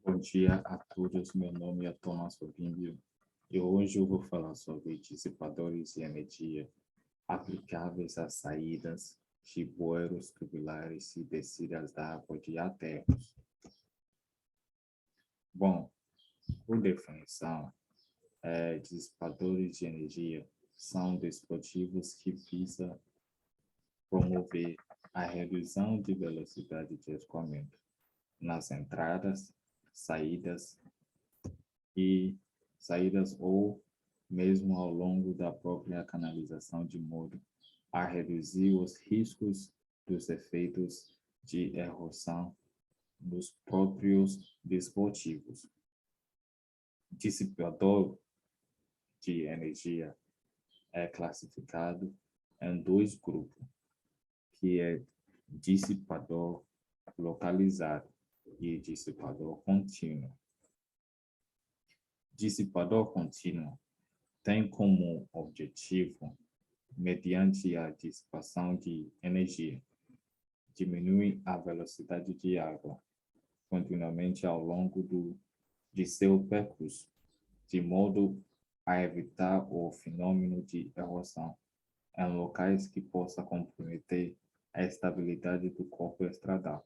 Bom dia a todos, meu nome é Thomas Obimbio e hoje eu vou falar sobre dissipadores de energia aplicáveis às saídas de bueiros tubulares e descidas da água de aterros. Bom, por definição, dissipadores de energia são dispositivos que visam promover a redução de velocidade de escoamento nas entradas, saídas ou mesmo ao longo da própria canalização de modo a reduzir os riscos dos efeitos de erosão dos próprios dispositivos. Dissipador de energia é classificado em dois grupos, que é dissipador localizado e dissipador contínuo. Dissipador contínuo tem como objetivo, mediante a dissipação de energia, diminuir a velocidade de água continuamente ao longo de seu percurso, de modo a evitar o fenômeno de erosão em locais que possa comprometer a estabilidade do corpo estradal.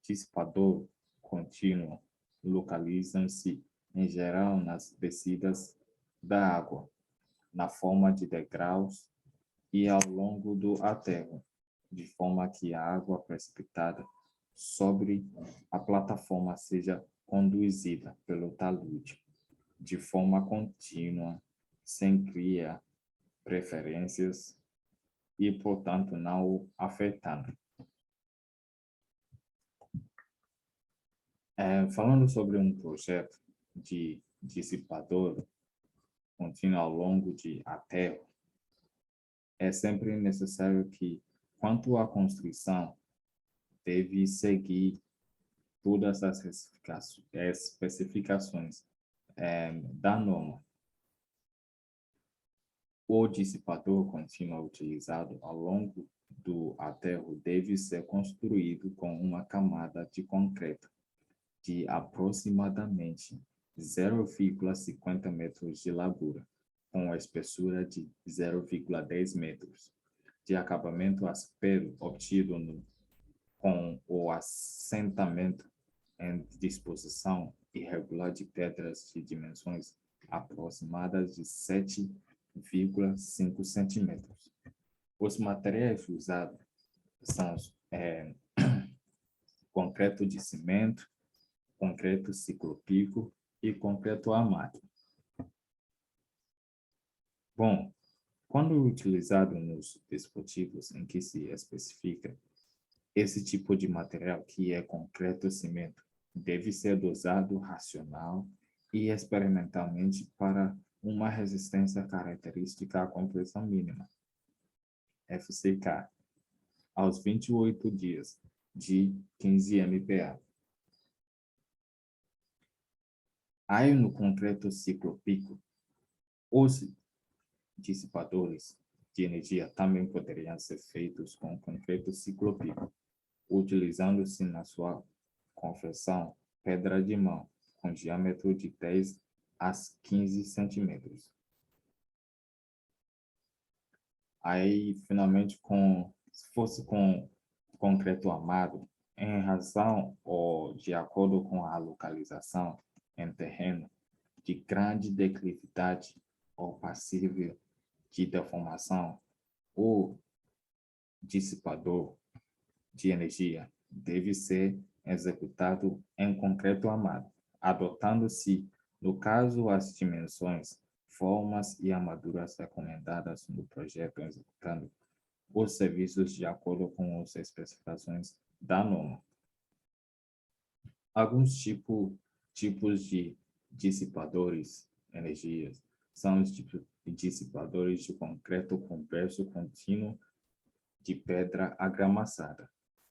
Dissipador contínuo localizam-se, em geral, nas descidas da água, na forma de degraus e ao longo do aterro, de forma que a água precipitada sobre a plataforma seja conduzida pelo talude, de forma contínua, sem criar preferências e, portanto, não o afetando. Falando sobre um projeto de dissipador contínuo ao longo de aterro, é sempre necessário que, quanto à construção, deve seguir todas as especificações da norma. O dissipador contínuo utilizado ao longo do aterro deve ser construído com uma camada de concreto de aproximadamente 0,50 metros de largura, com a espessura de 0,10 metros, de acabamento áspero obtido com o assentamento em disposição irregular de pedras de dimensões aproximadas de 7,5 centímetros. Os materiais usados são concreto de cimento, concreto ciclopíco e concreto armado. Bom, quando utilizado nos dispositivos em que se especifica esse tipo de material, que é concreto cimento, deve ser dosado racional e experimentalmente para uma resistência característica à compressão mínima, FCK, aos 28 dias, de 15 MPa. Aí no concreto ciclopíco, os dissipadores de energia também poderiam ser feitos com concreto ciclopíco, utilizando-se na sua confecção pedra de mão, com diâmetro de 10 a 15 centímetros. Aí, finalmente, se fosse com concreto armado, em razão ou de acordo com a localização em terreno de grande declividade ou passível de deformação, o dissipador de energia deve ser executado em concreto armado, adotando-se, no caso, as dimensões, formas e armaduras recomendadas no projeto, executando os serviços de acordo com as especificações da norma. Alguns tipos de dissipadores de energias são os dissipadores de concreto convexo contínuo de pedra argamassa,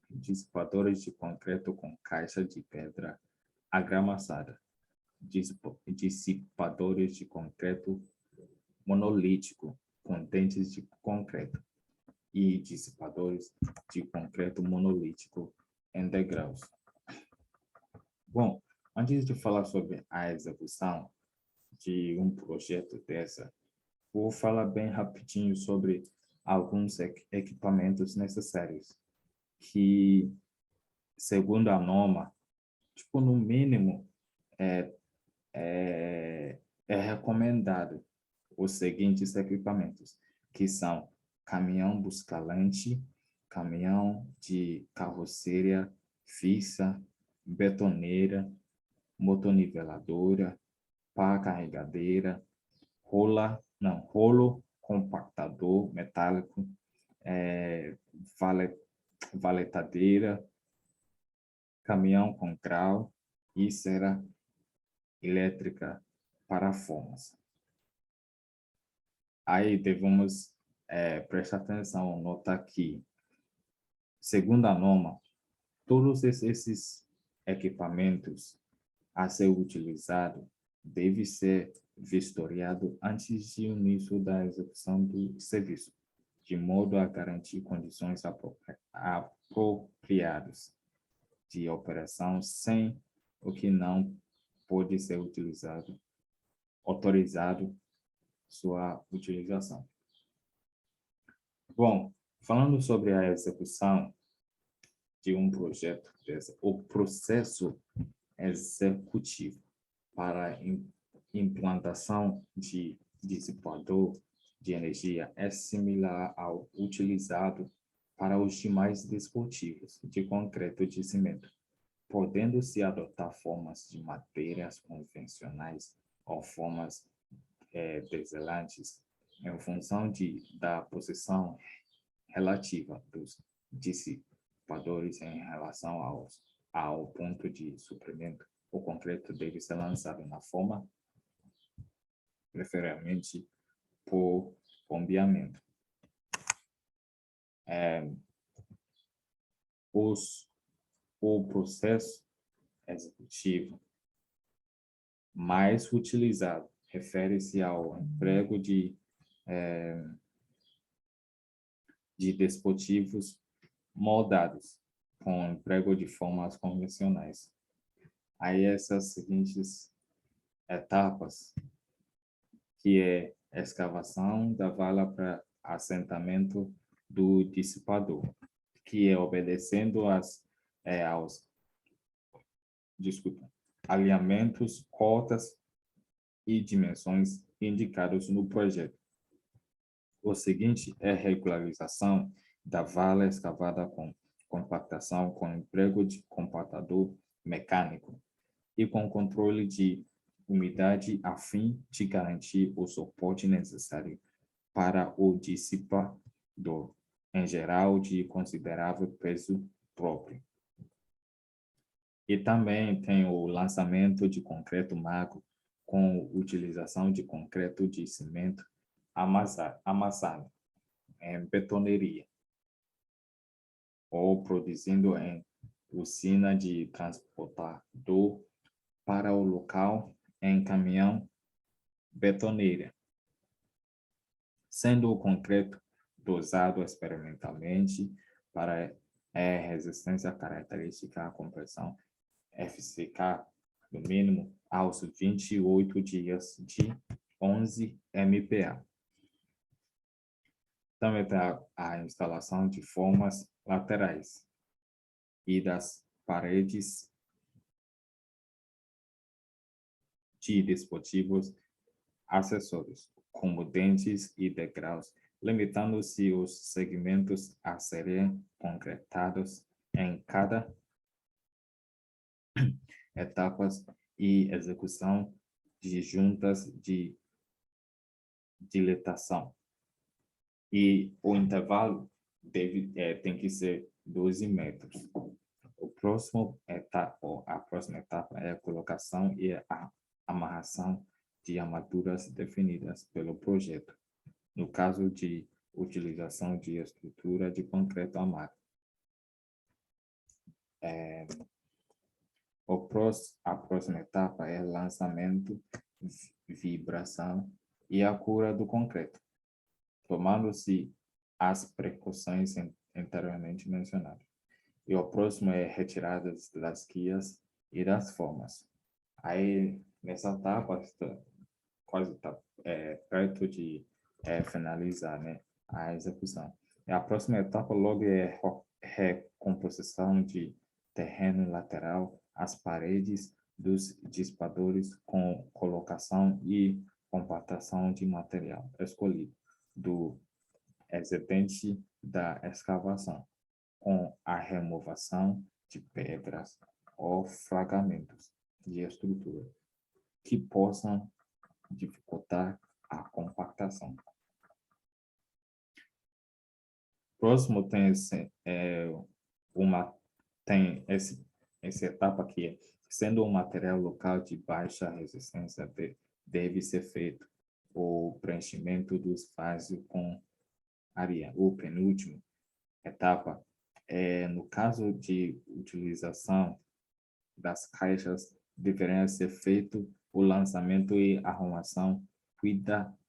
dissipadores de concreto com caixa de pedra argamassa, dissipadores de concreto monolítico com dentes de concreto e dissipadores de concreto monolítico em degraus. Bom, antes de falar sobre a execução de um projeto dessa, vou falar bem rapidinho sobre alguns equipamentos necessários que, segundo a norma, tipo, no mínimo, é, é recomendado os seguintes equipamentos, que são caminhão buscalante, caminhão de carroceria fixa, betoneira, motorniveladora, pá carregadeira, rolo compactador metálico, é, vale, valetadeira, caminhão com grau e cera elétrica para formas. Aí devemos prestar atenção, notar que, segundo a norma, todos esses equipamentos a ser utilizado deve ser vistoriado antes de início da execução do serviço, de modo a garantir condições apropriadas de operação sem o que não pode ser utilizado, autorizado sua utilização. Bom, falando sobre a execução de um projeto desse, o processo executivo para implantação de dissipador de energia é similar ao utilizado para os demais dispositivos de concreto de cimento, podendo-se adotar formas de madeiras convencionais ou formas deselantes em função da posição relativa dos dissipadores em relação ao ponto de suprimento. O concreto deve ser lançado na forma, preferivelmente por bombeamento. O processo executivo mais utilizado refere-se ao emprego de dispositivos moldados com emprego de formas convencionais. Aí essas seguintes etapas, que é a escavação da vala para assentamento do dissipador, que é obedecendo aos alinhamentos, cotas e dimensões indicados no projeto. O seguinte é a regularização da vala escavada com compactação com emprego de compactador mecânico e com controle de umidade a fim de garantir o suporte necessário para o dissipador, em geral de considerável peso próprio. E também tem o lançamento de concreto magro com utilização de concreto de cimento amassado em betoneria ou produzindo em usina de transportador para o local em caminhão betoneira, sendo o concreto dosado experimentalmente para resistência característica à compressão FCK, no mínimo, aos 28 dias de 11 MPa. Também tem a instalação de formas laterais e das paredes de dispositivos acessórios, como dentes e degraus, limitando-se os segmentos a serem concretados em cada etapas e execução de juntas de dilatação. E o intervalo tem que ser 12 metros. A próxima etapa é a colocação e a amarração de armaduras definidas pelo projeto, no caso de utilização de estrutura de concreto armado. A próxima etapa é lançamento, vibração e a cura do concreto, tomando-se as precauções anteriormente mencionadas. E o próximo é retirada das guias e das formas. Aí, nessa etapa, está quase tá, perto de finalizar, né, a execução. E a próxima etapa logo é recomposição de terreno lateral, as paredes dos dissipadores com colocação e compactação de material escolhido do excedente da escavação, com a removação de pedras ou fragmentos de estrutura que possam dificultar a compactação. Próximo tem essa etapa aqui, sendo um material local de baixa resistência, deve ser feito o preenchimento do espaço com areia. O penúltimo etapa no caso de utilização das caixas, deverá ser feito o lançamento e arrumação cuidadosa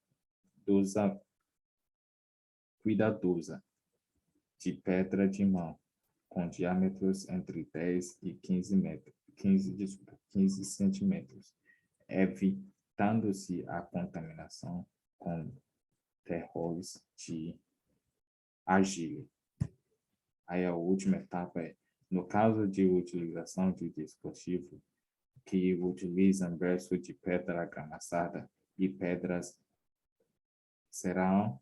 de pedra de mão, com diâmetros entre 10 e 15 centímetros, evitando-se a contaminação com terroros de argila. Aí a última etapa no caso de utilização de dispositivo que utilizam verso de pedra argamassa e pedras serão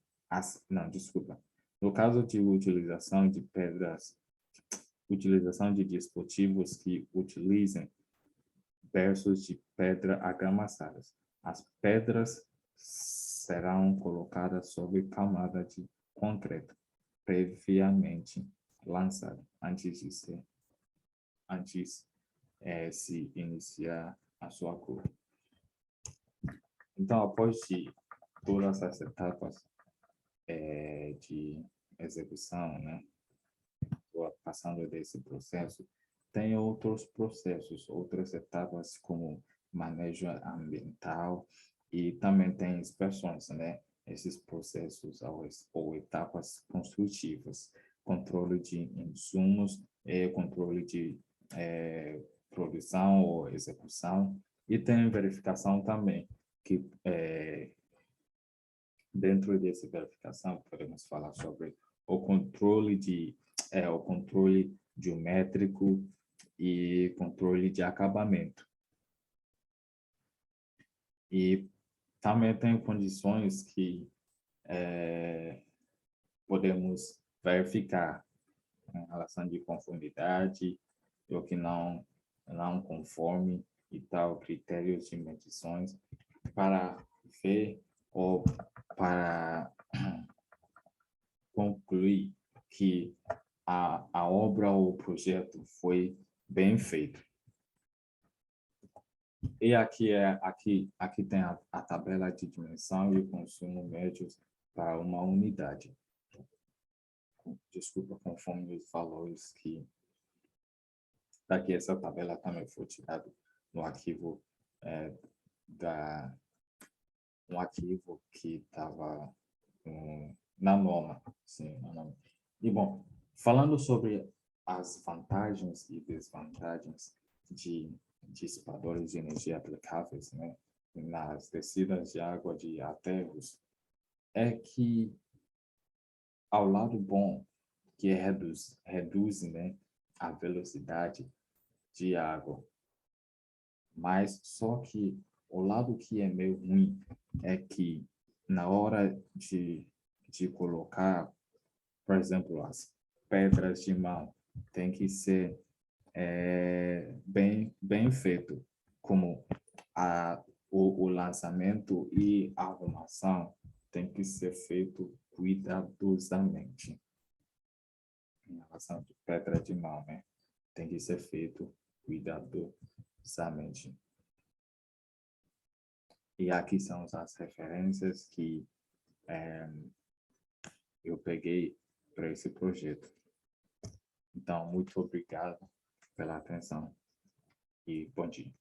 no caso de utilização de dispositivos que utilizem versos de pedra argamassadas, as pedras serão colocadas sobre camada de concreto previamente lançada antes se iniciar a sua cura. Então, após de todas as etapas de execução, né, passando desse processo, tem outros processos, outras etapas como manejo ambiental e também tem inspeções, né, esses processos ou etapas construtivas, controle de insumos, controle de produção ou execução, e tem verificação também, que dentro dessa verificação podemos falar sobre o controle geométrico e controle de acabamento. E também tem condições que podemos verificar em relação de conformidade, ou que não conforme e tal, critérios de medições, para ver ou para concluir que a obra ou o projeto foi bem feito. E aqui tem a tabela de dimensão e consumo médios para uma unidade. Desculpa, conforme os valores que daqui essa tabela também foi tirada no arquivo um arquivo que estava na norma, sim, na norma. E bom, falando sobre as vantagens e desvantagens de dissipadores de energia aplicáveis, né, nas descidas de água de aterros, é que ao lado bom, que reduz, né, a velocidade de água, mas só que o lado que é meio ruim é que na hora de colocar, por exemplo, as pedras de mão, tem que ser bem feito, como o lançamento e a arrumação tem que ser feito cuidadosamente. Em relação de pedra de mão, né? Tem que ser feito cuidadosamente. E aqui são as referências que eu peguei para esse projeto. Então, muito obrigado pela atenção e bom dia.